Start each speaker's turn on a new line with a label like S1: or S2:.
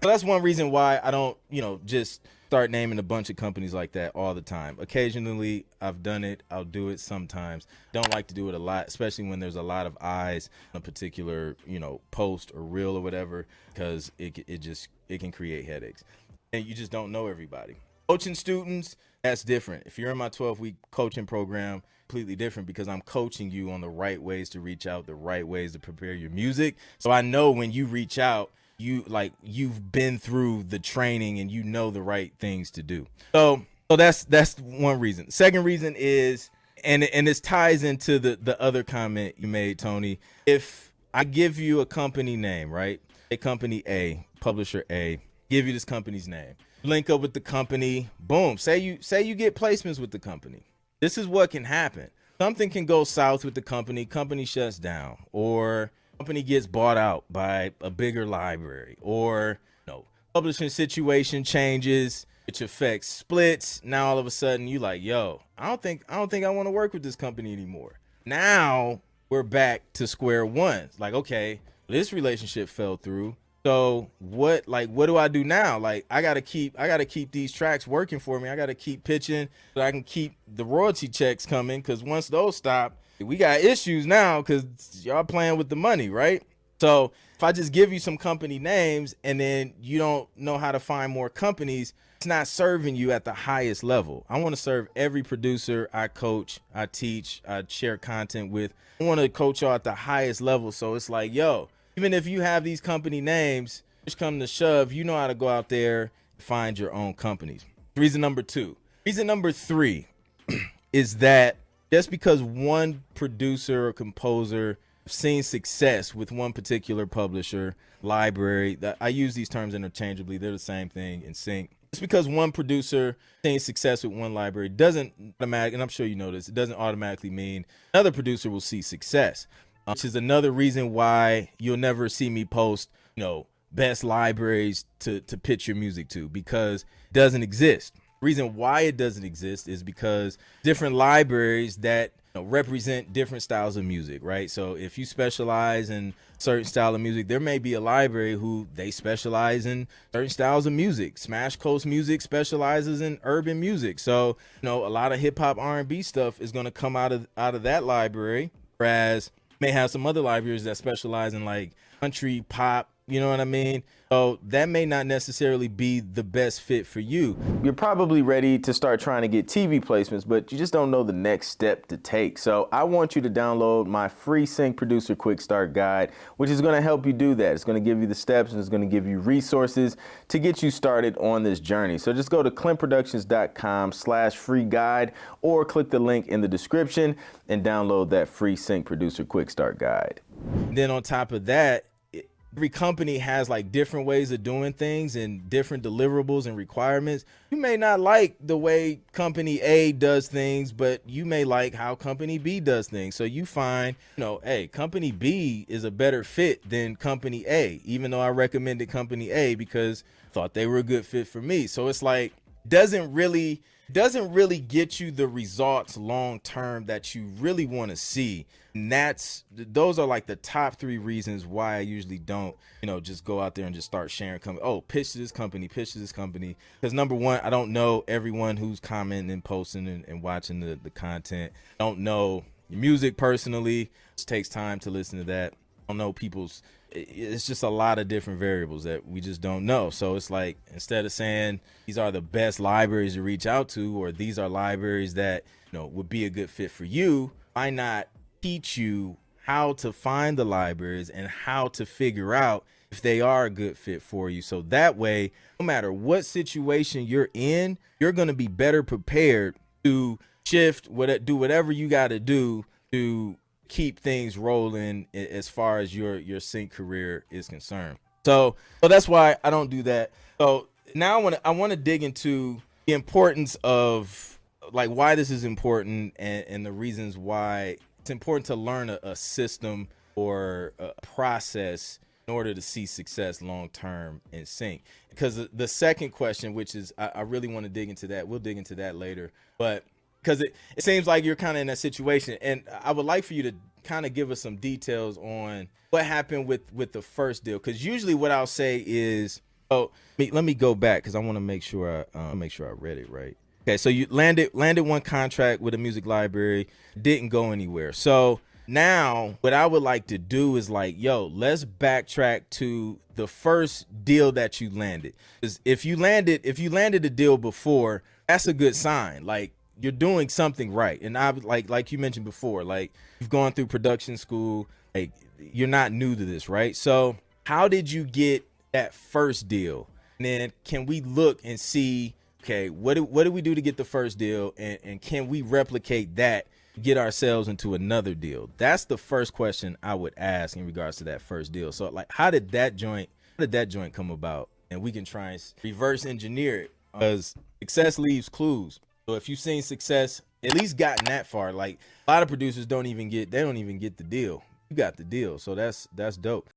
S1: So that's one reason why I don't, just start naming a bunch of companies like that all the time. Occasionally, I've done it. I'll do it sometimes. Don't like to do it a lot, especially when there's a lot of eyes on a particular, post or reel or whatever, because it can create headaches. And you just don't know everybody. Coaching students, that's different. If you're in my 12-week coaching program, completely different because I'm coaching you on the right ways to reach out, the right ways to prepare your music. So I know when you reach out, you've been through the training and you know the right things to do. So that's one reason. Second reason is, and this ties into the other comment you made, Tony. If I give you a company name, right? A company A, publisher A, give you this company's name. Link up with the company, boom. Say you get placements with the company. This is what can happen. Something can go south with the company shuts down, or company gets bought out by a bigger library, or publishing situation changes, which affects splits. Now all of a sudden you like, yo, I don't think I want to work with this company anymore. Now we're back to square one. Like, okay, this relationship fell through. So what do I do now? Like, I gotta keep these tracks working for me. I gotta keep pitching so I can keep the royalty checks coming. Cause once those stop, we got issues now because y'all playing with the money, right? So if I just give you some company names and then you don't know how to find more companies, it's not serving you at the highest level. I want to serve every producer I coach, I teach, I share content with. I want to coach y'all at the highest level. So it's like, yo, even if you have these company names, which come to shove, you know how to go out there and find your own companies. Reason number two. Reason number three is that just because one producer or composer has seen success with one particular publisher, library, that I use these terms interchangeably, they're the same thing in sync. Just because one producer seeing success with one library doesn't automatically, and I'm sure you know this, it doesn't automatically mean another producer will see success. Which is another reason why you'll never see me post, best libraries to pitch your music to, because it doesn't exist. Reason why it doesn't exist is because different libraries that represent different styles of music, right? So if you specialize in certain style of music, there may be a library who they specialize in certain styles of music. Smash Coast Music specializes in urban music. So, a lot of hip hop R&B stuff is going to come out of that library, whereas may have some other libraries that specialize in like country pop, you know what I mean? So that may not necessarily be the best fit for you. You're probably ready to start trying to get TV placements, but you just don't know the next step to take. So I want you to download my free Sync Producer Quick Start Guide, which is going to help you do that. It's going to give you the steps and it's going to give you resources to get you started on this journey. So just go to clintproductions.com/free guide or click the link in the description and download that free Sync Producer Quick Start Guide. Then on top of that, every company has like different ways of doing things and different deliverables and requirements. You may not like the way company A does things, but you may like how company B does things. So you find, hey, company B is a better fit than company A, even though I recommended company A because I thought they were a good fit for me. So it's like, doesn't really get you the results long term that you really want to see. And those are like the top three reasons why I usually don't, just go out there and just start sharing pitch to this company. Because number one, I don't know everyone who's commenting and posting and watching the content. I don't know your music personally. It takes time to listen to that. I don't know it's just a lot of different variables that we just don't know. So it's like, instead of saying these are the best libraries to reach out to, or these are libraries that, would be a good fit for you, why not teach you how to find the libraries and how to figure out if they are a good fit for you. So that way, no matter what situation you're in, you're going to be better prepared to shift, do whatever you got to do to keep things rolling as far as your sync career is concerned. So that's why I don't do that. So now I want to dig into the importance of like why this is important and the reasons why it's important to learn a system or a process in order to see success long term in sync. Because the second question, which is I really want to dig into that, we'll dig into that later, but because it seems like you're kind of in that situation, and I would like for you to kind of give us some details on what happened with the first deal. Because usually what I'll say is So let me go back because I want to make sure I read it right. Okay, so you landed one contract with a music library, didn't go anywhere. So now what I would like to do is like, yo, let's backtrack to the first deal that you landed. Because if you landed a deal before, that's a good sign. Like you're doing something right. And I like you mentioned before, like you've gone through production school, like you're not new to this, right? So how did you get that first deal? And then can we look and see, okay, what do we do to get the first deal, and can we replicate that, get ourselves into another deal? That's the first question I would ask in regards to that first deal. So like, how did that joint come about? And we can try and reverse engineer it, because success leaves clues. So if you've seen success, at least gotten that far, like a lot of producers don't even get the deal. You got the deal. So that's dope.